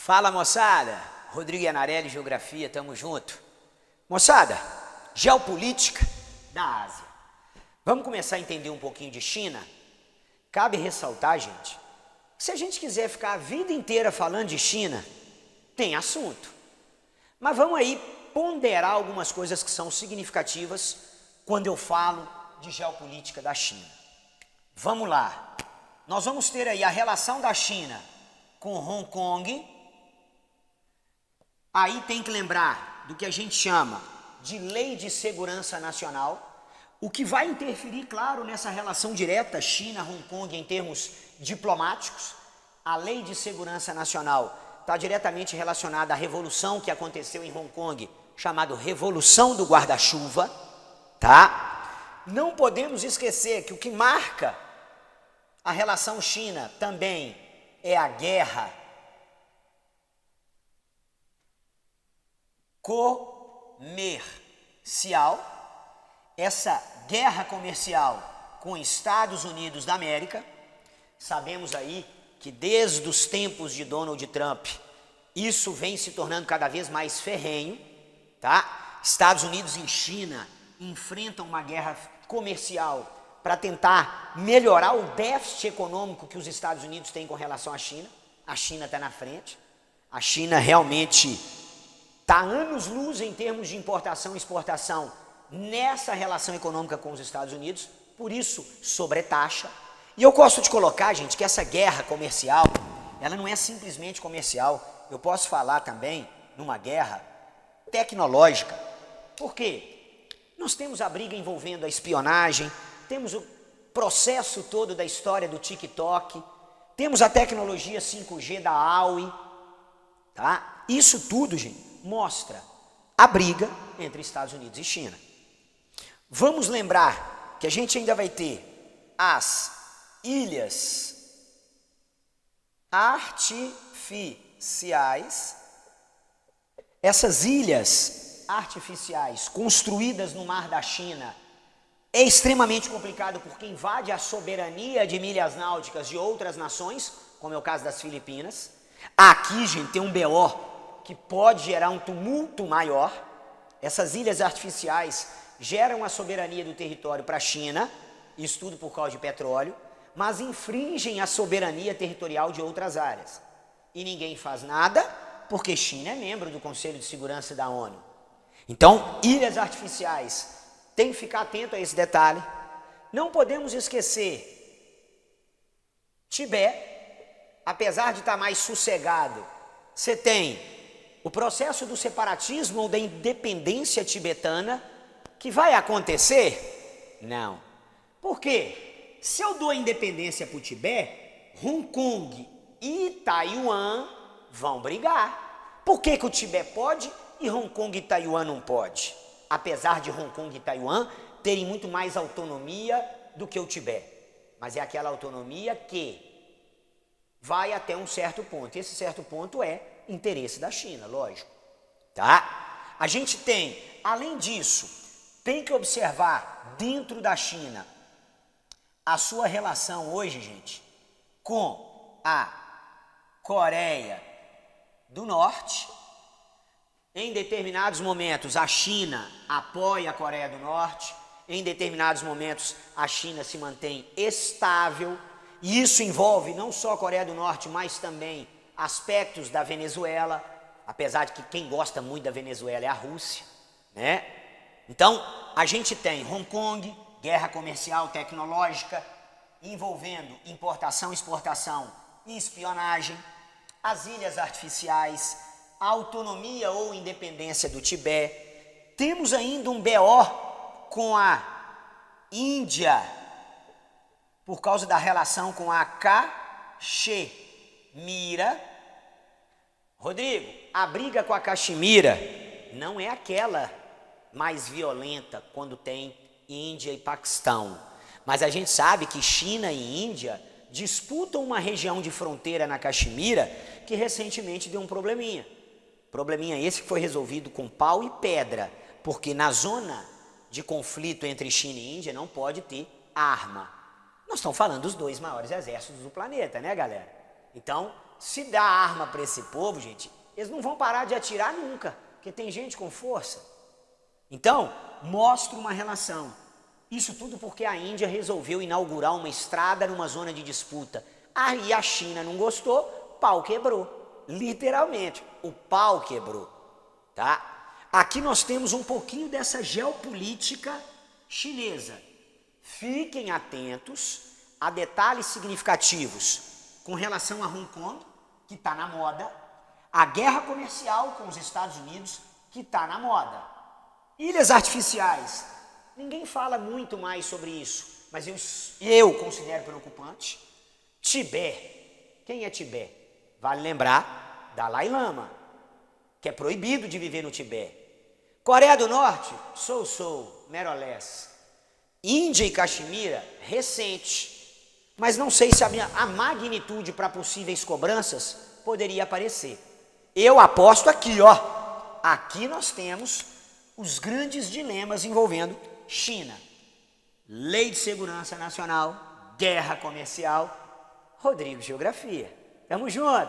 Fala, moçada. Rodrigo Ianarelli, Geografia, tamo junto. Moçada, geopolítica da Ásia. Vamos começar a entender um pouquinho de China? Cabe ressaltar, gente, que se a gente quiser ficar a vida inteira falando de China, tem assunto. Mas vamos aí ponderar algumas coisas que são significativas quando eu falo de geopolítica da China. Vamos lá. Nós vamos ter aí a relação da China com Hong Kong. Aí tem que lembrar do que a gente chama de Lei de Segurança Nacional, o que vai interferir, claro, nessa relação direta China-Hong Kong em termos diplomáticos. A Lei de Segurança Nacional está diretamente relacionada à revolução que aconteceu em Hong Kong, chamada Revolução do Guarda-Chuva, tá? Não podemos esquecer que o que marca a relação China também é a guerra comercial, essa guerra comercial com Estados Unidos da América. Sabemos aí que desde os tempos de Donald Trump, isso vem se tornando cada vez mais ferrenho, tá? Estados Unidos e China enfrentam uma guerra comercial para tentar melhorar o déficit econômico que os Estados Unidos têm com relação à China. A China está na frente. A China realmente está anos-luz em termos de importação e exportação nessa relação econômica com os Estados Unidos, por isso sobretaxa. E eu gosto de colocar, gente, que essa guerra comercial, ela não é simplesmente comercial. Eu posso falar também numa guerra tecnológica. Por quê? Nós temos a briga envolvendo a espionagem, temos o processo todo da história do TikTok, temos a tecnologia 5G da Huawei, tá? Isso tudo, gente, mostra a briga entre Estados Unidos e China. Vamos lembrar que a gente ainda vai ter as ilhas artificiais. Essas ilhas artificiais construídas no Mar da China é extremamente complicado porque invade a soberania de milhas náuticas de outras nações, como é o caso das Filipinas. Aqui, gente, tem um BO que pode gerar um tumulto maior. Essas ilhas artificiais geram a soberania do território para a China, isso tudo por causa de petróleo, mas infringem a soberania territorial de outras áreas. E ninguém faz nada porque China é membro do Conselho de Segurança da ONU. Então, ilhas artificiais, tem que ficar atento a esse detalhe. Não podemos esquecer Tibete, apesar de estar mais sossegado, você tem o processo do separatismo ou da independência tibetana que vai acontecer? Não. Por quê? Se eu dou a independência para o Tibete, Hong Kong e Taiwan vão brigar. Por que que o Tibete pode e Hong Kong e Taiwan não pode? Apesar de Hong Kong e Taiwan terem muito mais autonomia do que o Tibete. Mas é aquela autonomia que vai até um certo ponto. Esse certo ponto é interesse da China, lógico. Tá? A gente tem, além disso, tem que observar dentro da China a sua relação hoje, gente, com a Coreia do Norte. Em determinados momentos, a China apoia a Coreia do Norte. Em determinados momentos, a China se mantém estável. E isso envolve não só a Coreia do Norte, mas também aspectos da Venezuela. Apesar de que quem gosta muito da Venezuela é a Rússia, né? Então, a gente tem Hong Kong, guerra comercial tecnológica, envolvendo importação, exportação e espionagem. As ilhas artificiais, a autonomia ou independência do Tibete. Temos ainda um BO com a Índia, por causa da relação com a Caxemira. Rodrigo, a briga com a Caxemira não é aquela mais violenta quando tem Índia e Paquistão. Mas a gente sabe que China e Índia disputam uma região de fronteira na Caxemira que recentemente deu um probleminha. Probleminha esse que foi resolvido com pau e pedra, porque na zona de conflito entre China e Índia não pode ter arma. Nós estamos falando dos dois maiores exércitos do planeta, né, galera? Então, se dá arma para esse povo, gente, eles não vão parar de atirar nunca, porque tem gente com força. Então, mostra uma relação. Isso tudo porque a Índia resolveu inaugurar uma estrada numa zona de disputa. Aí a China não gostou, pau quebrou. Literalmente, o pau quebrou. Tá? Aqui nós temos um pouquinho dessa geopolítica chinesa. Fiquem atentos a detalhes significativos com relação a Hong Kong, que está na moda, a guerra comercial com os Estados Unidos, que está na moda. Ilhas artificiais, ninguém fala muito mais sobre isso, mas eu considero preocupante. Tibete, quem é Tibete? Vale lembrar, Dalai Lama, que é proibido de viver no Tibete. Coreia do Norte, merolés. Índia e Caxemira, recente. Mas não sei se a magnitude para possíveis cobranças poderia aparecer. Eu aposto aqui, ó. Aqui nós temos os grandes dilemas envolvendo China. Lei de Segurança Nacional, guerra comercial. Rodrigo Geografia. Tamo junto.